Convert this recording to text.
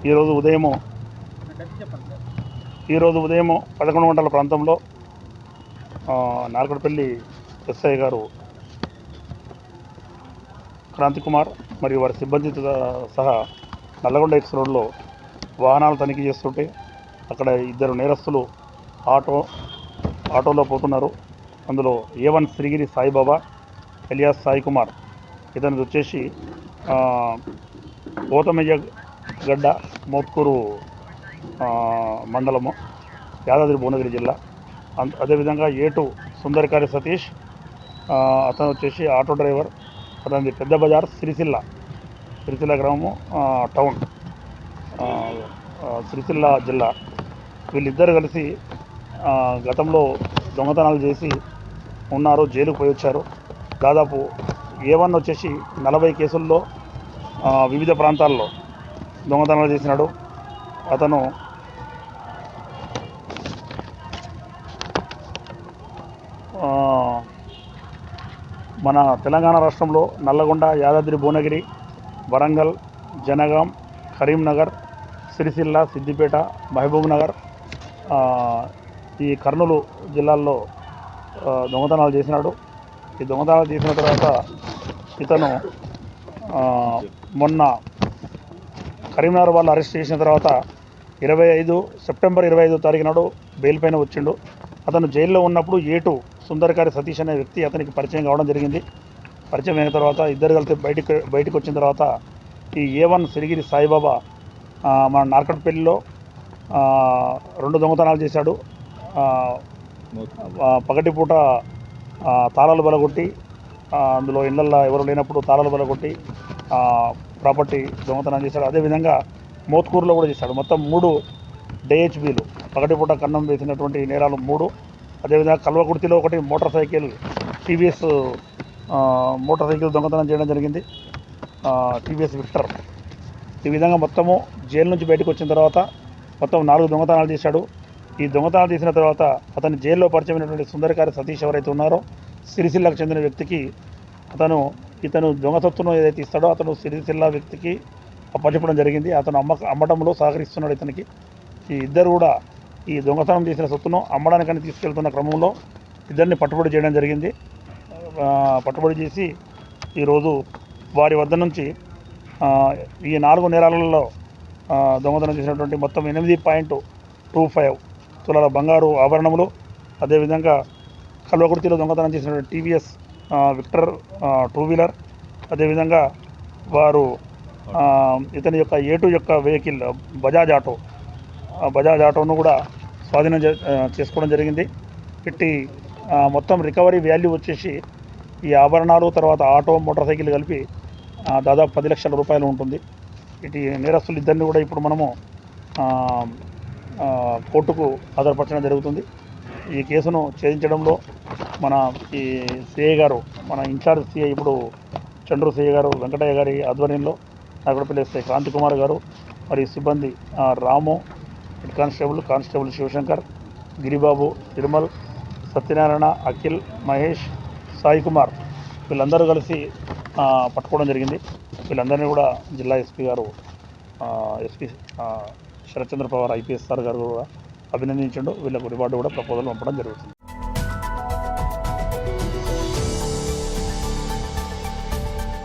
ఈరోజు ఉదయం 11 గంటల ప్రాంతంలో నార్కట్పల్లి ఎస్ఐ గారు క్రాంతి కుమార్ మరియు వారి సిబ్బందితో సహా నల్లగొండ ఎక్స్ రోడ్లో వాహనాలు తనిఖీ చేస్తుంటే అక్కడ ఇద్దరు నేరస్తులు ఆటోలో పోతున్నారు. అందులో A1 శ్రీగిరి సాయిబాబా ఎలియాస్ సాయి కుమార్, ఇతను వచ్చేసి ఓతమయ్య గడ్డ మోత్కూరు మండలము, యాదాద్రి భువనగిరి జిల్లా. అదేవిధంగా A2 సుందరకారి సతీష్, అతను వచ్చేసి ఆటో డ్రైవర్, అతనిది పెద్ద బజార్ సిరిసిల్ల గ్రామము, టౌన్, సిరిసిల్ల జిల్లా. వీళ్ళిద్దరు కలిసి గతంలో దొంగతనాలు చేసి ఉన్నారు, జైలుకు పోయి వచ్చారు. దాదాపు A1 వచ్చేసి 40 కేసుల్లో వివిధ ప్రాంతాల్లో దొంగతనాలు చేసినాడు. అతను మన తెలంగాణ రాష్ట్రంలో నల్లగొండ, యాదాద్రి భువనగిరి, వరంగల్, జనగాం, కరీంనగర్, సిరిసిల్ల, సిద్దిపేట, మహబూబ్ నగర్, ఈ కర్నూలు జిల్లాల్లో దొంగతనాలు చేసినాడు. ఈ దొంగతనాలు చేసిన తర్వాత ఇతను మొన్న కరీంనగర్ వాళ్ళు అరెస్ట్ చేసిన తర్వాత సెప్టెంబర్ 25 తారీఖు నాడు బెయిల్ పైన వచ్చిండు. అతను జైల్లో ఉన్నప్పుడు A2 సుందరకారి సతీష్ అనే వ్యక్తి అతనికి పరిచయం కావడం జరిగింది. పరిచయం అయిన తర్వాత ఇద్దరు కలిసి బయటకు వచ్చిన తర్వాత ఈ A1 శ్రీగిరి సాయిబాబా మన నార్కట్పల్లిలో 2 దొంగతనాలు చేశాడు. పగటిపూట తాళాలు బలగొట్టి, అందులో ఇళ్లల్లో ఎవరు లేనప్పుడు తాళాలు బలగొట్టి ప్రాపర్టీ దొంగతనం చేశాడు. అదేవిధంగా మోత్కూరులో కూడా చేశాడు. మొత్తం 3 DHBలు, పగటిపూట కన్నం వేసినటువంటి నేరాలు 3. అదేవిధంగా కల్వకుర్తిలో ఒకటి motor cycle TVS motor cycle దొంగతనం చేయడం జరిగింది, TVS విక్టర్. ఈ విధంగా మొత్తము జైలు నుంచి బయటకు వచ్చిన తర్వాత మొత్తం 4 దొంగతనాలు చేశాడు. ఈ దొంగతనాలు చేసిన తర్వాత అతని జైల్లో పరిచయమైనటువంటి సుందరకారి సతీష్ ఎవరైతే ఉన్నారో, సిరిసిల్లకు చెందిన వ్యక్తికి ఇతను దొంగ సొత్తును ఏదైతే ఇస్తాడో అతను సిరిసిల్ల వ్యక్తికి అప్పచెప్పడం జరిగింది. అతను అమ్మటంలో సహకరిస్తున్నాడు ఇతనికి. ఈ ఇద్దరు కూడా ఈ దొంగతనం చేసిన సొత్తును అమ్మడానికని తీసుకెళ్తున్న క్రమంలో ఇద్దరిని పట్టుబడి చేయడం జరిగింది. పట్టుబడి చేసి ఈరోజు వారి వద్ద నుంచి ఈ 4 నేరాలలో దొంగతనం చేసినటువంటి మొత్తం 8.25 తులాల బంగారు ఆభరణములు, అదేవిధంగా కల్వకుర్తిలో దొంగతనం చేసినటువంటి TVS విక్టర్ 2 వీలర్, అదేవిధంగా వారు ఇతని యొక్క A2 యొక్క వెహికల్ బజాజ్ ఆటోను కూడా స్వాధీనం చేసుకోవడం జరిగింది. ఇట్టి మొత్తం రికవరీ వాల్యూ వచ్చేసి ఈ ఆభరణాలు తర్వాత ఆటో, మోటార్ సైకిల్ కలిపి దాదాపు 10 లక్షల రూపాయలు ఉంటుంది. ఇటు నేరస్తులు ఇద్దరిని కూడా ఇప్పుడు మనము కోర్టుకు హాజరుపరచడం జరుగుతుంది. ఈ కేసును ఛేదించడంలో మన ఈ సిఐ గారు, మన ఇన్ఛార్జ్ సిఐ ఇప్పుడు చండ్రు సిఐ గారు వెంకటయ్య గారి ఆధ్వర్యంలో నార్కట్పల్లి ఎస్ఐ క్రాంతి కుమార్ గారు మరియు సిబ్బంది రాము, హెడ్ కానిస్టేబుల్ శివశంకర్, గిరిబాబు, తిరుమల్, సత్యనారాయణ, అఖిల్, మహేష్, సాయి కుమార్ వీళ్ళందరూ కలిసి పట్టుకోవడం జరిగింది. వీళ్ళందరినీ కూడా జిల్లా SP Sharatchandra Pawar IPS sir గారు కూడా అభినందించండు. వీళ్ళకు రివార్డు కూడా ప్రపోజల్ పంపడం జరుగుతుంది.